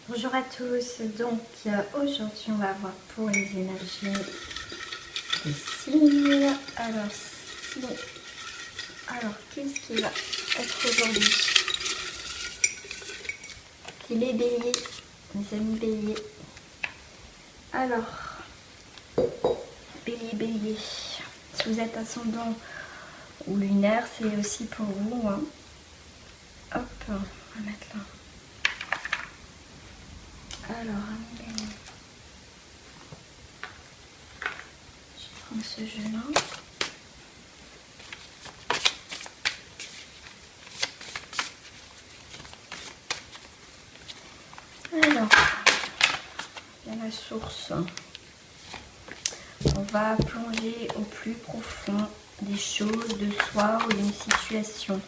Bonjour à tous, donc aujourd'hui on va voir pour les énergies des signes. Alors qu'est-ce qui va être aujourd'hui? C'est les béliers, mes amis béliers. Alors, bélier, si vous êtes ascendant ou lunaire, c'est aussi pour vous, hein. Hop, on va mettre là. Alors, bélier. Je vais prendre ce jeu-là. Alors, il y a la source. On va plonger au plus profond des choses, de soi ou d'une situation.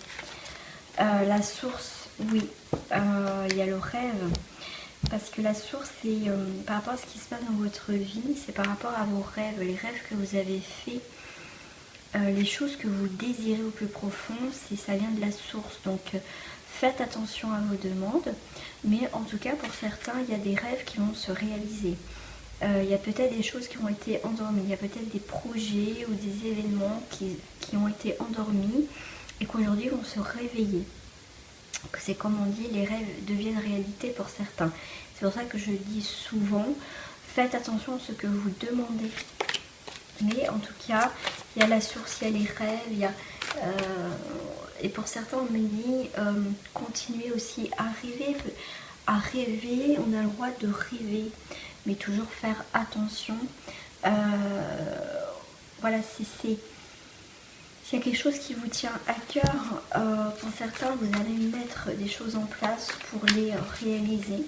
La source, oui, il y a le rêve. Parce que la source, c'est par rapport à ce qui se passe dans votre vie, c'est par rapport à vos rêves, les rêves que vous avez faits, les choses que vous désirez au plus profond, ça vient de la source. Donc, faites attention à vos demandes. Mais en tout cas, pour certains, il y a des rêves qui vont se réaliser. Il y a peut-être des choses qui ont été endormies, il y a peut-être des projets ou des événements qui ont été endormis et qu'aujourd'hui vont se réveiller. C'est comme on dit, les rêves deviennent réalité pour certains. C'est pour ça que je dis souvent, faites attention à ce que vous demandez. Mais en tout cas, il y a la source, il y a les rêves, et pour certains on me dit, continuez aussi à rêver, on a le droit de rêver, mais toujours faire attention. Voilà, s'il y a quelque chose qui vous tient à cœur, pour certains, vous allez mettre des choses en place pour les réaliser.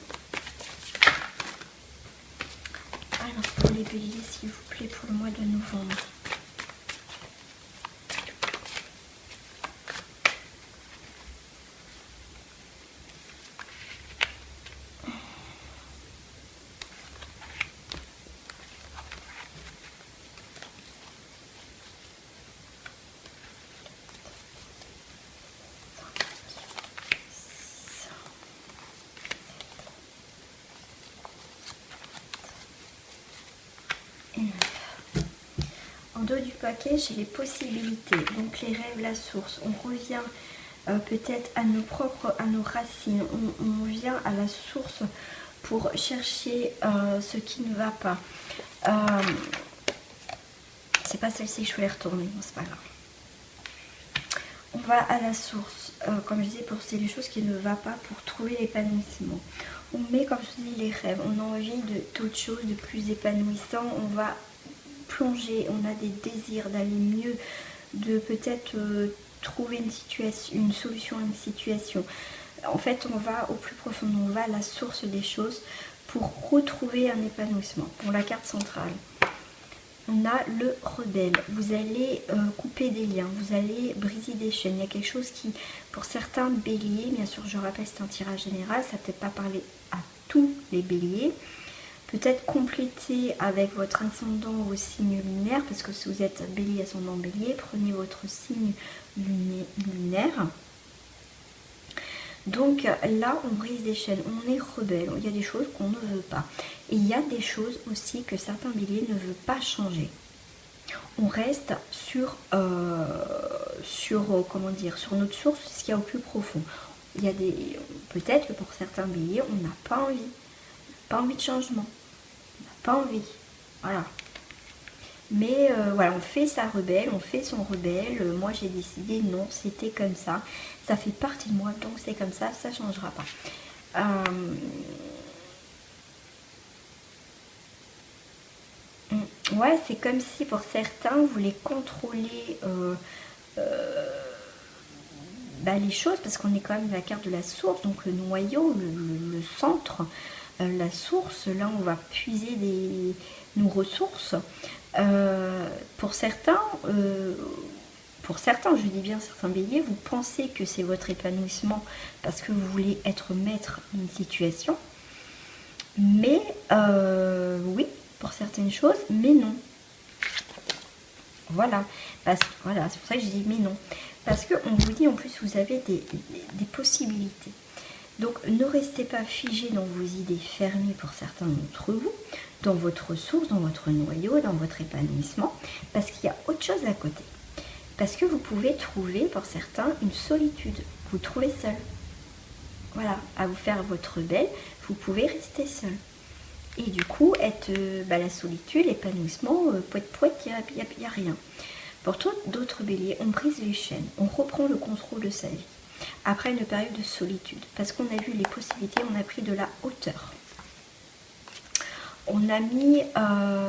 Alors, pour les béliers, s'il vous plaît, pour le mois de novembre. En dos du paquet, j'ai les possibilités, donc les rêves, la source. On revient peut-être à nos racines. On vient à la source pour chercher ce qui ne va pas. C'est pas celle-ci que je voulais retourner, bon, c'est pas grave. On va à la source, comme je disais, pour c'est les choses qui ne vont pas pour trouver l'épanouissement. On met, comme je dis, les rêves. On a envie d'autres choses, de plus épanouissant. On va plonger, on a des désirs d'aller mieux, de peut-être trouver une solution à une situation. En fait, on va au plus profond, on va à la source des choses pour retrouver un épanouissement. Pour la carte centrale, on a le rebelle. Vous allez couper des liens, vous allez briser des chaînes. Il y a quelque chose qui, pour certains béliers, bien sûr, je rappelle, c'est un tirage général, ça ne peut pas parler à tous les béliers. Peut-être compléter avec votre ascendant au signe lunaire, parce que si vous êtes bélier, ascendant bélier, prenez votre signe lunaire. Donc là, on brise des chaînes, on est rebelle, il y a des choses qu'on ne veut pas. Et il y a des choses aussi que certains béliers ne veulent pas changer. On reste sur notre source, ce qu'il y a au plus profond. Il y a peut-être que pour certains béliers, on n'a pas envie de changement. Pas envie, voilà. Mais voilà, on fait sa rebelle, on fait son rebelle. Moi j'ai décidé non, c'était comme ça fait partie de moi, donc c'est comme ça ne changera pas. Ouais, c'est comme si pour certains vous voulez contrôler les choses, parce qu'on est quand même la carte de la source, donc le noyau, le centre, la source. Là on va puiser nos ressources. Pour certains, je dis bien certains béliers, vous pensez que c'est votre épanouissement parce que vous voulez être maître d'une situation. Mais oui, pour certaines choses, mais non. Voilà, voilà, c'est pour ça que je dis mais non. Parce qu'on vous dit en plus, vous avez des possibilités. Donc ne restez pas figé dans vos idées fermées pour certains d'entre vous, dans votre ressource, dans votre noyau, dans votre épanouissement, parce qu'il y a autre chose à côté. Parce que vous pouvez trouver pour certains une solitude, vous trouvez seul. Voilà, à vous faire votre belle, vous pouvez rester seul. Et du coup, être la solitude, l'épanouissement, poète, il n'y a rien. Pour d'autres béliers, on brise les chaînes, on reprend le contrôle de sa vie. Après une période de solitude, parce qu'on a vu les possibilités, on a pris de la hauteur. On a mis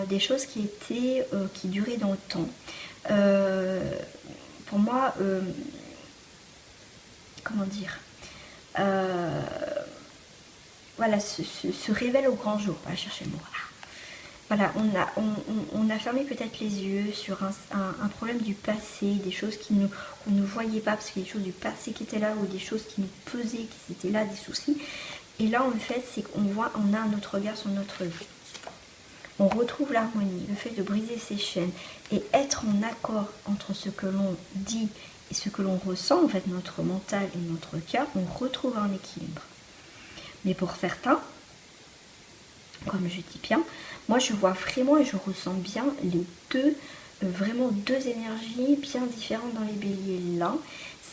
des choses qui duraient dans le temps. Pour moi, comment dire, voilà, se révèle au grand jour. Pas chercher le mot. Voilà, on a fermé peut-être les yeux sur un problème du passé, des choses qu'on ne voyait pas, parce qu'il y a des choses du passé qui étaient là, ou des choses qui nous pesaient, qui étaient là, des soucis. Et là, en fait, c'est qu'on a un autre regard sur notre vie. On retrouve l'harmonie, le fait de briser ces chaînes et être en accord entre ce que l'on dit et ce que l'on ressent, en fait, notre mental et notre cœur, on retrouve un équilibre. Mais pour certains, comme je dis bien, moi je vois vraiment et je ressens bien les deux, vraiment deux énergies bien différentes dans les béliers là.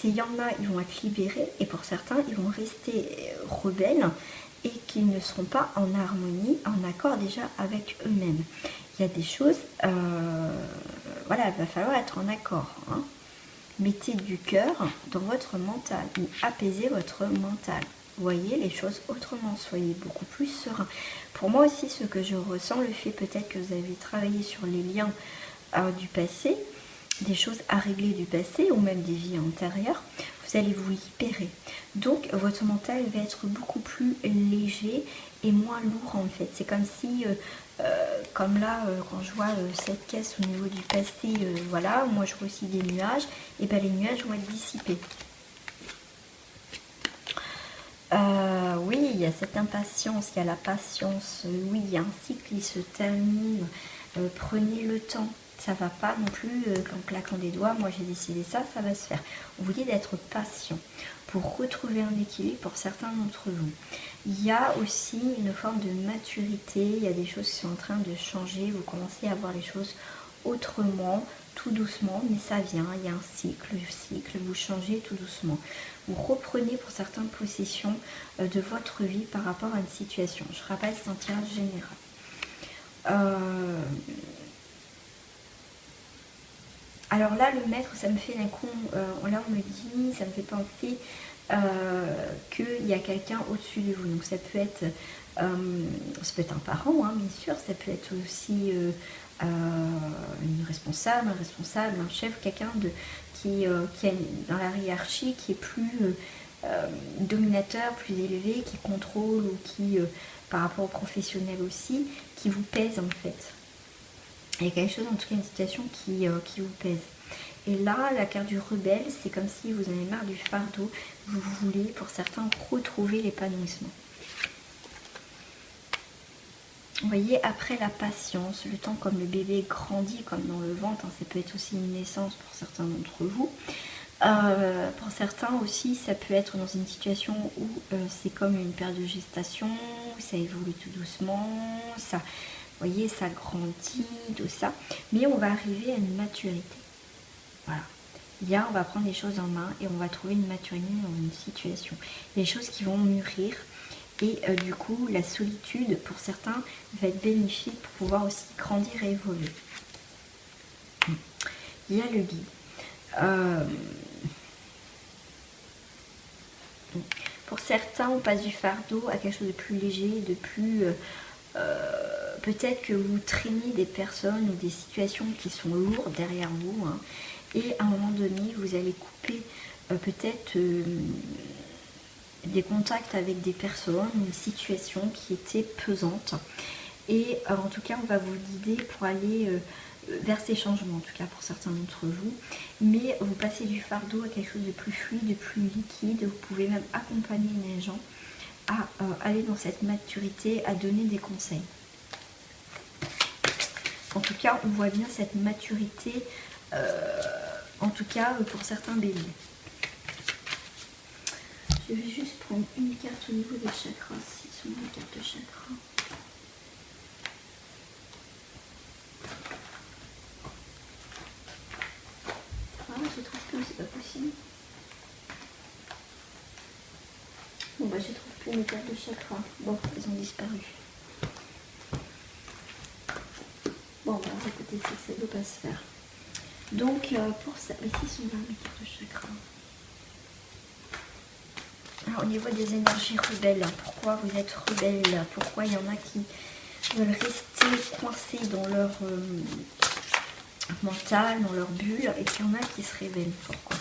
Il y en a, ils vont être libérés, et pour certains, ils vont rester rebelles et qu'ils ne seront pas en harmonie, en accord déjà avec eux-mêmes. Il y a des choses, voilà, il va falloir être en accord. Hein. Mettez du cœur dans votre mental, ou apaisez votre mental. Voyez les choses autrement, soyez beaucoup plus serein. Pour moi aussi, ce que je ressens, le fait peut-être que vous avez travaillé sur les liens du passé, des choses à régler du passé ou même des vies antérieures, vous allez vous libérer. Donc votre mental va être beaucoup plus léger et moins lourd en fait. C'est comme si, comme là, quand je vois cette caisse au niveau du passé, voilà, moi je vois aussi des nuages, et bien les nuages vont être dissipés. Oui, il y a cette impatience, il y a la patience, oui, il y a un cycle qui se termine, prenez le temps, ça va pas non plus en claquant des doigts, moi j'ai décidé ça, ça va se faire. Vous voulez d'être patient pour retrouver un équilibre pour certains d'entre vous. Il y a aussi une forme de maturité, il y a des choses qui sont en train de changer, vous commencez à voir les choses autrement, tout doucement, mais ça vient, il y a un cycle, vous changez tout doucement. Vous reprenez pour certaines possessions de votre vie par rapport à une situation. Je rappelle, c'est un tirage général. Alors là, le maître, ça me fait d'un coup, là on me dit, ça me fait penser qu'il y a quelqu'un au-dessus de vous. Donc ça peut être un parent, hein, bien sûr, ça peut être aussi une responsable, un responsable, un chef, quelqu'un qui est dans la hiérarchie, qui est plus dominateur, plus élevé, qui contrôle ou qui, par rapport au professionnel aussi, qui vous pèse en fait. Il y a quelque chose, en tout cas une situation qui vous pèse. Et là, la carte du rebelle, c'est comme si vous en avez marre du fardeau, vous voulez, pour certains, retrouver l'épanouissement. Vous voyez, après la patience, le temps comme le bébé grandit, comme dans le ventre, hein, ça peut être aussi une naissance pour certains d'entre vous. Pour certains aussi, ça peut être dans une situation où c'est comme une période de gestation, ça évolue tout doucement, ça, vous voyez, ça grandit, tout ça. Mais on va arriver à une maturité. Voilà. Là, on va prendre les choses en main et on va trouver une maturité dans une situation. Les choses qui vont mûrir. Et du coup, la solitude, pour certains, va être bénéfique pour pouvoir aussi grandir et évoluer. Il y a le guide. Pour certains, on passe du fardeau à quelque chose de plus léger, de plus... peut-être que vous traînez des personnes ou des situations qui sont lourdes derrière vous. Hein, et à un moment donné, vous allez couper peut-être... des contacts avec des personnes, une situation qui était pesante. Et en tout cas, on va vous guider pour aller vers ces changements, en tout cas pour certains d'entre vous. Mais vous passez du fardeau à quelque chose de plus fluide, de plus liquide. Vous pouvez même accompagner les gens à aller dans cette maturité, à donner des conseils. En tout cas, on voit bien cette maturité, en tout cas pour certains béliers. Je vais juste prendre une carte au niveau des chakras, si ce sont des cartes de chakras. Ah, je trouve plus, c'est pas possible. Bon bah je trouve plus mes cartes de chakras. Bon, elles ont disparu. Bon bah écoutez, ça ne doit pas se faire. Donc pour ça, mais si sont là mes cartes de chakras. Alors, au niveau des énergies rebelles, pourquoi vous êtes rebelle? Pourquoi il y en a qui veulent rester coincés dans leur mental, dans leur bulle, et qu'il y en a qui se révèlent? Pourquoi?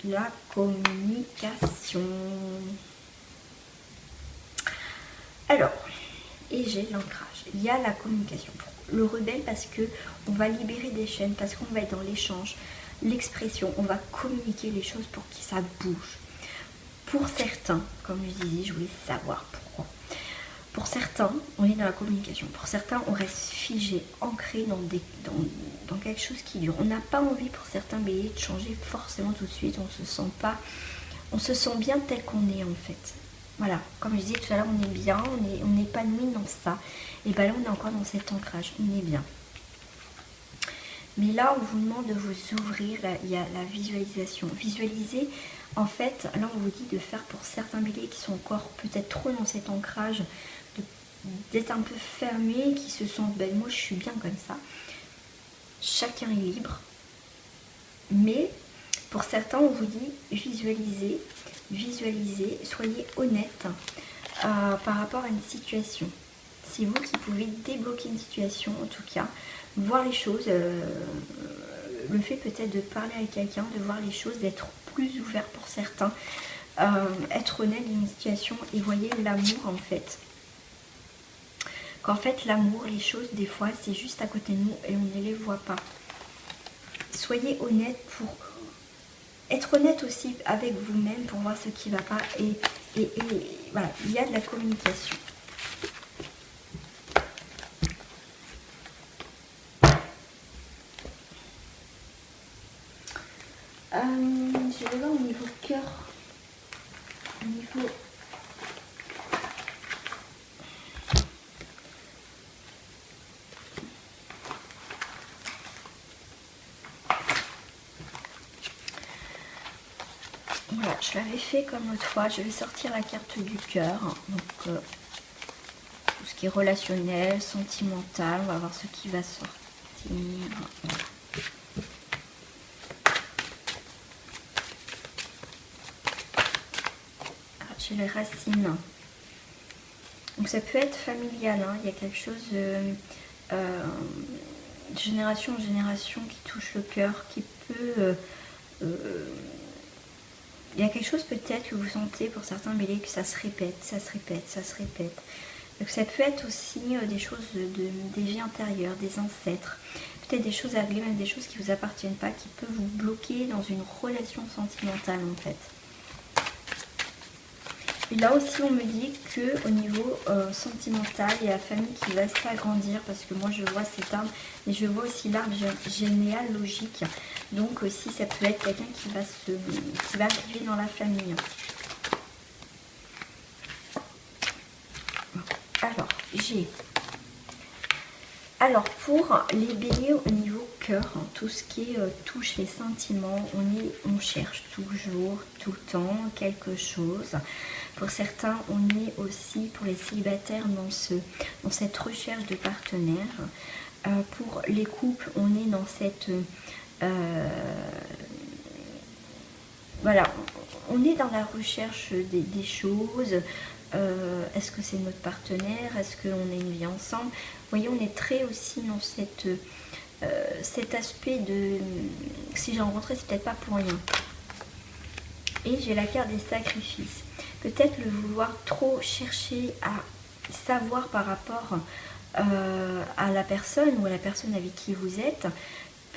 La communication. Alors, et j'ai l'ancrage. Il y a la communication. Le rebelle parce que on va libérer des chaînes, parce qu'on va être dans l'échange, l'expression, on va communiquer les choses pour que ça bouge. Pour certains, comme je disais, je voulais savoir pourquoi. Pour certains, on est dans la communication. Pour certains, on reste figé, ancré dans quelque chose qui dure. On n'a pas envie, pour certains béliers, de changer forcément tout de suite. On se sent bien tel qu'on est en fait. Voilà, comme je disais tout à l'heure, on est bien, on est épanoui dans ça. Et bien là, on est encore dans cet ancrage, on est bien. Mais là, on vous demande de vous ouvrir, là, il y a la visualisation. Visualiser, en fait, là, on vous dit de faire pour certains béliers qui sont encore peut-être trop dans cet ancrage, d'être un peu fermés, qui se sentent, ben moi je suis bien comme ça. Chacun est libre. Mais pour certains, on vous dit visualisez, soyez honnête par rapport à une situation. C'est vous qui pouvez débloquer une situation, en tout cas, voir les choses, le fait peut-être de parler avec quelqu'un, de voir les choses, d'être plus ouvert pour certains, être honnête dans une situation et voyez l'amour en fait. Qu'en fait l'amour, les choses des fois c'est juste à côté de nous et on ne les voit pas. Soyez honnête pour être honnête aussi avec vous-même pour voir ce qui ne va pas et voilà, il y a de la communication. Je vais voir au niveau cœur, au niveau voilà, je l'avais fait comme l'autre fois. Je vais sortir la carte du cœur, donc tout ce qui est relationnel, sentimental. On va voir ce qui va sortir. Voilà. Les racines, donc ça peut être familial, hein. Il y a quelque chose de génération en génération qui touche le cœur, qui peut il y a quelque chose peut-être que vous sentez pour certains béliers que ça se répète, ça se répète, ça se répète. Donc ça peut être aussi des choses des vies antérieures, des ancêtres, peut-être des choses à régler, même des choses qui ne vous appartiennent pas, qui peuvent vous bloquer dans une relation sentimentale en fait. Et là aussi, on me dit qu'au niveau sentimental, il y a la famille qui va s'agrandir parce que moi, je vois cet arbre et je vois aussi l'arbre généalogique. Donc aussi, ça peut être quelqu'un qui va arriver dans la famille. Alors, pour les béliers au niveau cœur, hein, tout ce qui touche les sentiments, on cherche toujours, tout le temps, quelque chose. Pour certains, on est aussi, pour les célibataires, dans cette recherche de partenaire. Pour les couples, on est dans cette... voilà, on est dans la recherche des choses. Est-ce que c'est notre partenaire? Est-ce qu'on a une vie ensemble? Vous voyez, on est très aussi dans cet aspect de... Si j'ai rencontré, c'est peut-être pas pour rien. Et j'ai la carte des sacrifices. Peut-être le vouloir trop chercher à savoir par rapport à la personne ou à la personne avec qui vous êtes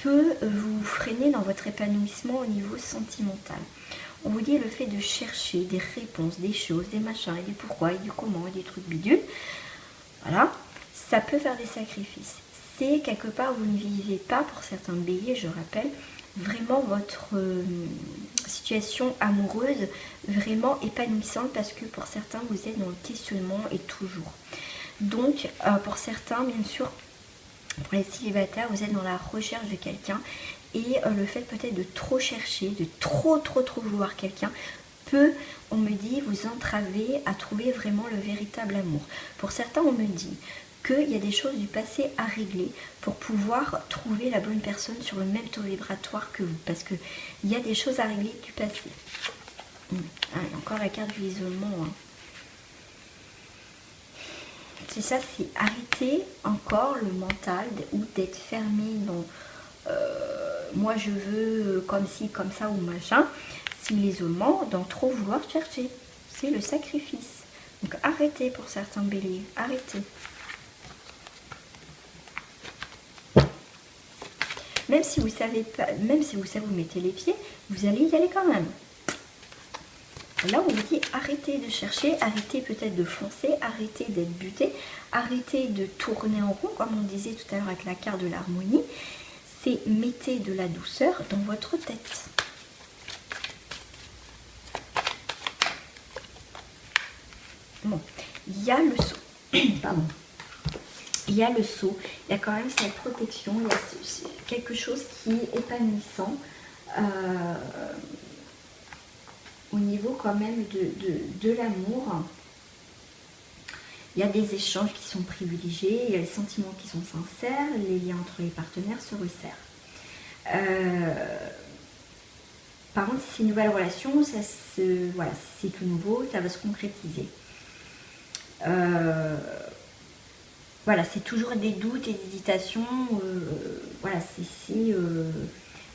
peut vous freiner dans votre épanouissement au niveau sentimental. On vous dit le fait de chercher des réponses, des choses, des machins, et des pourquoi, et du comment, et des trucs bidules. Voilà, ça peut faire des sacrifices. C'est quelque part, vous ne vivez pas, pour certains béliers, je rappelle, vraiment situation amoureuse vraiment épanouissante, parce que pour certains, vous êtes dans le questionnement et toujours. Donc, pour certains, bien sûr, pour les célibataires, vous êtes dans la recherche de quelqu'un, et le fait peut-être de trop chercher, de trop vouloir quelqu'un, peut, on me dit, vous entraver à trouver vraiment le véritable amour. Pour certains, on me dit qu'il y a des choses du passé à régler pour pouvoir trouver la bonne personne sur le même taux vibratoire que vous, parce qu'il y a des choses à régler du passé. Encore la carte de l'isolement. C'est ça, c'est arrêter encore le mental ou d'être fermé dans moi je veux comme ci, comme ça ou machin. C'est l'isolement, dans trop vouloir chercher. C'est le sacrifice. Donc arrêtez pour certains béliers, arrêtez. Même si vous savez pas, même si vous savez vous mettez les pieds, vous allez y aller quand même. Là, on vous dit arrêtez de chercher, arrêtez peut-être de foncer, arrêtez d'être buté, arrêtez de tourner en rond, comme on disait tout à l'heure avec la carte de l'harmonie. C'est mettez de la douceur dans votre tête. Bon, il y a le saut. Pardon. Il y a le saut, il y a quand même cette protection, il y a quelque chose qui est épanouissant au niveau quand même de l'amour. Il y a des échanges qui sont privilégiés, il y a les sentiments qui sont sincères, les liens entre les partenaires se resserrent. Par contre, si c'est une nouvelle relation, voilà, c'est tout nouveau, ça va se concrétiser. Voilà, c'est toujours des doutes et des hésitations. Voilà,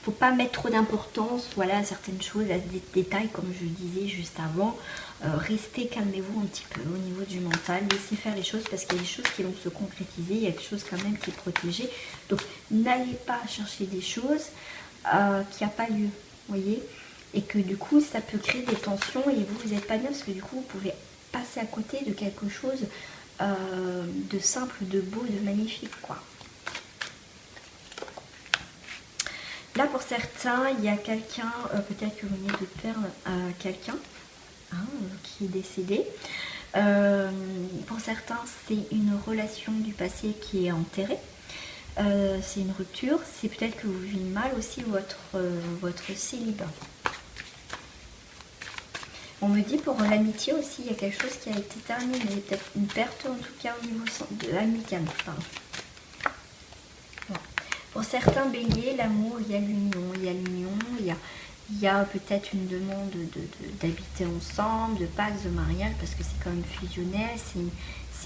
faut pas mettre trop d'importance, voilà, à certaines choses, à des détails, comme je disais juste avant. Restez, calmez-vous un petit peu au niveau du mental, laissez faire les choses, parce qu'il y a des choses qui vont se concrétiser, il y a quelque chose quand même qui est protégé. Donc, n'allez pas chercher des choses qui n'ont pas lieu, voyez, et que du coup, ça peut créer des tensions, et vous n'êtes pas bien, parce que du coup, vous pouvez passer à côté de quelque chose de simple, de beau, de magnifique, quoi. Là, pour certains, il y a quelqu'un, peut-être que vous venez de perdre quelqu'un qui est décédé. Pour certains, c'est une relation du passé qui est enterrée. C'est une rupture. C'est peut-être que vous vivez mal aussi votre célibat. On me dit pour l'amitié aussi, il y a quelque chose qui a été terminé, peut-être une perte en tout cas au niveau de l'amical. Voilà. Pour certains béliers, l'amour, il y a l'union, il y a peut-être une demande d'habiter ensemble, de pacte, de mariage, parce que c'est quand même fusionnel, c'est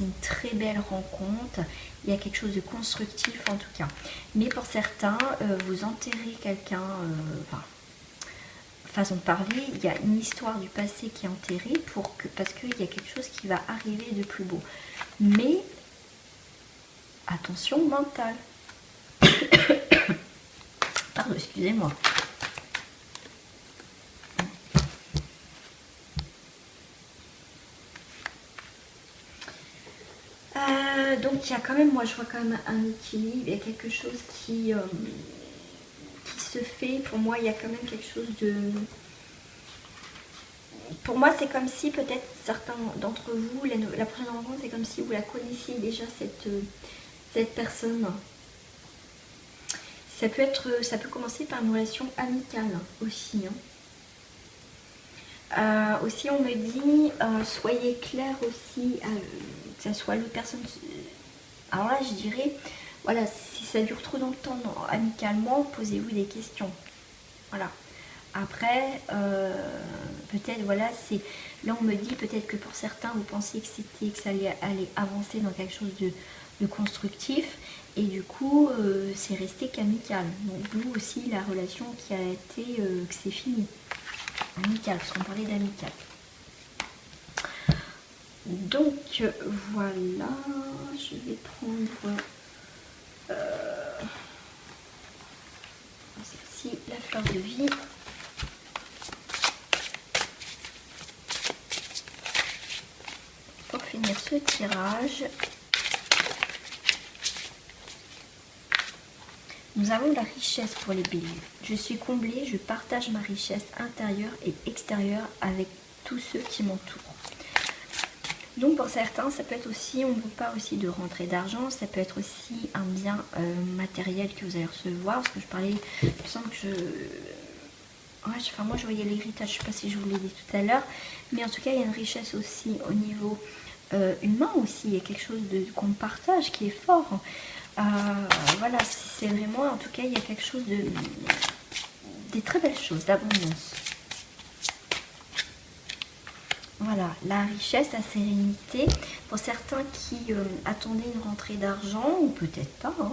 une très belle rencontre, il y a quelque chose de constructif en tout cas. Mais pour certains, vous enterrez quelqu'un, façon de parler, il y a une histoire du passé qui est enterrée parce qu'il y a quelque chose qui va arriver de plus beau. Mais attention mentale. Pardon, excusez-moi. Donc il y a quand même, moi je vois quand même un équilibre, il y a quelque chose qui se fait. Pour moi, il y a quand même quelque chose de... Pour moi, c'est comme si peut-être certains d'entre vous, la prochaine rencontre, c'est comme si vous la connaissiez déjà, cette personne. Ça peut commencer par une relation amicale aussi. Aussi, on me dit, soyez clair aussi, que ça soit l'autre personne. Alors là, je dirais, voilà, si ça dure trop dans le temps, amicalement, posez-vous des questions. Voilà. Après, peut-être, voilà, c'est... Là, on me dit peut-être que pour certains, vous pensiez que ça allait aller avancer dans quelque chose de constructif. Et du coup, c'est resté qu'amical. Donc, vous aussi, la relation qui a été... que c'est fini. Amical, parce qu'on parlait d'amical. Donc, voilà. Je vais prendre... celle-ci, la fleur de vie. Pour finir ce tirage. Nous avons la richesse pour les béliers. Je suis comblée, je partage ma richesse intérieure et extérieure avec tous ceux qui m'entourent. Donc pour certains, ça peut être aussi, on vous parle aussi de rentrée d'argent, ça peut être aussi un bien matériel que vous allez recevoir, parce que je parlais, il me semble que moi je voyais l'héritage, je ne sais pas si je vous l'ai dit tout à l'heure, mais en tout cas il y a une richesse aussi au niveau humain aussi, il y a quelque chose qu'on partage qui est fort. Voilà, c'est vraiment, en tout cas il y a quelque chose des très belles choses, d'abondance. Voilà, la richesse, la sérénité. Pour certains qui attendaient une rentrée d'argent, ou peut-être pas, hein.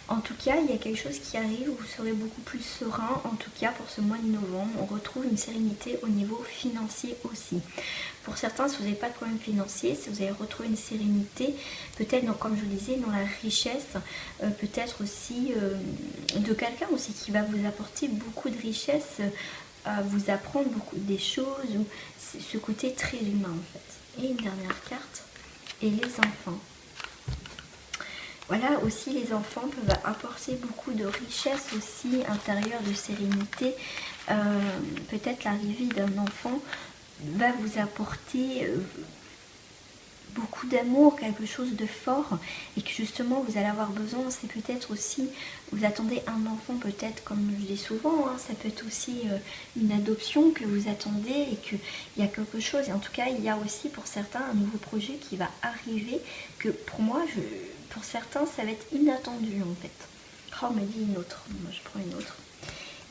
En tout cas, il y a quelque chose qui arrive où vous serez beaucoup plus serein. En tout cas, pour ce mois de novembre, on retrouve une sérénité au niveau financier aussi. Pour certains, si vous n'avez pas de problème financier, si vous allez retrouver une sérénité, peut-être, comme je vous disais, dans la richesse, peut-être aussi de quelqu'un aussi qui va vous apporter beaucoup de richesse, vous apprendre beaucoup des choses, ou ce côté très humain en fait. Et une dernière carte, et les enfants. Voilà, aussi les enfants peuvent apporter beaucoup de richesse aussi intérieure, de sérénité. Peut-être l'arrivée d'un enfant va vous apporter beaucoup d'amour, quelque chose de fort, et que justement vous allez avoir besoin. C'est peut-être aussi, vous attendez un enfant, peut-être, comme je dis souvent, hein, ça peut être aussi une adoption que vous attendez, et qu'il y a quelque chose, et en tout cas il y a aussi pour certains un nouveau projet qui va arriver, que pour moi, pour certains ça va être inattendu en fait. Oh, on m'a dit une autre, moi je prends une autre.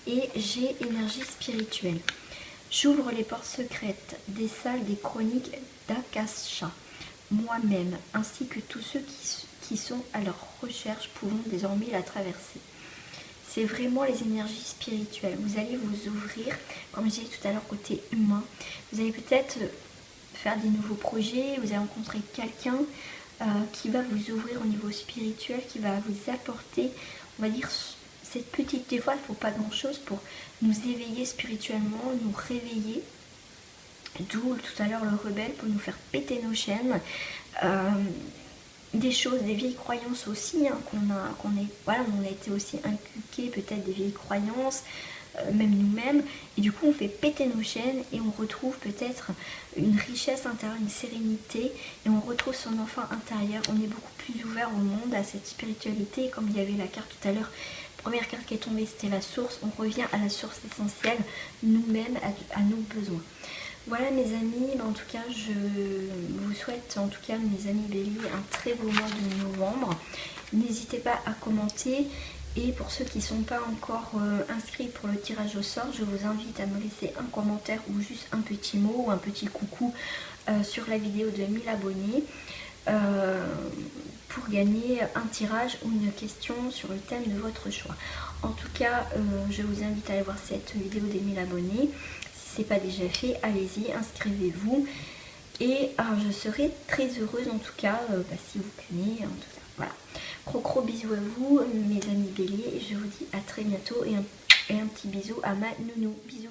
Et j'ai énergie spirituelle. J'ouvre les portes secrètes des salles des chroniques d'Akasha. Moi-même, ainsi que tous ceux qui sont à leur recherche, pouvons désormais la traverser. C'est vraiment les énergies spirituelles. Vous allez vous ouvrir, comme je disais tout à l'heure, côté humain. Vous allez peut-être faire des nouveaux projets, vous allez rencontrer quelqu'un qui va vous ouvrir au niveau spirituel, qui va vous apporter, on va dire, cette petite... Des fois, il ne faut pas grand-chose pour nous éveiller spirituellement, nous réveiller. D'où tout à l'heure le rebelle, pour nous faire péter nos chaînes, des choses, des vieilles croyances aussi, hein, on a été aussi inculqué, peut-être des vieilles croyances, même nous-mêmes, et du coup on fait péter nos chaînes et on retrouve peut-être une richesse intérieure, une sérénité, et on retrouve son enfant intérieur. On est beaucoup plus ouvert au monde, à cette spiritualité, et comme il y avait la carte tout à l'heure, première carte qui est tombée, c'était la source. On revient à la source essentielle, nous-mêmes, à nos besoins. Voilà mes amis, en tout cas je vous souhaite, en tout cas mes amis béliers, un très beau mois de novembre. N'hésitez pas à commenter, et pour ceux qui ne sont pas encore inscrits pour le tirage au sort, je vous invite à me laisser un commentaire ou juste un petit mot ou un petit coucou sur la vidéo de 1000 abonnés pour gagner un tirage ou une question sur le thème de votre choix. En tout cas, je vous invite à aller voir cette vidéo des 1000 abonnés. Si ce n'est pas déjà fait, allez-y, inscrivez-vous. Et je serai très heureuse en tout cas si vous gagnez. En tout cas, voilà. Gros bisous à vous, mes amis béliers. Et je vous dis à très bientôt. Et un petit bisou à ma nounou. Bisous.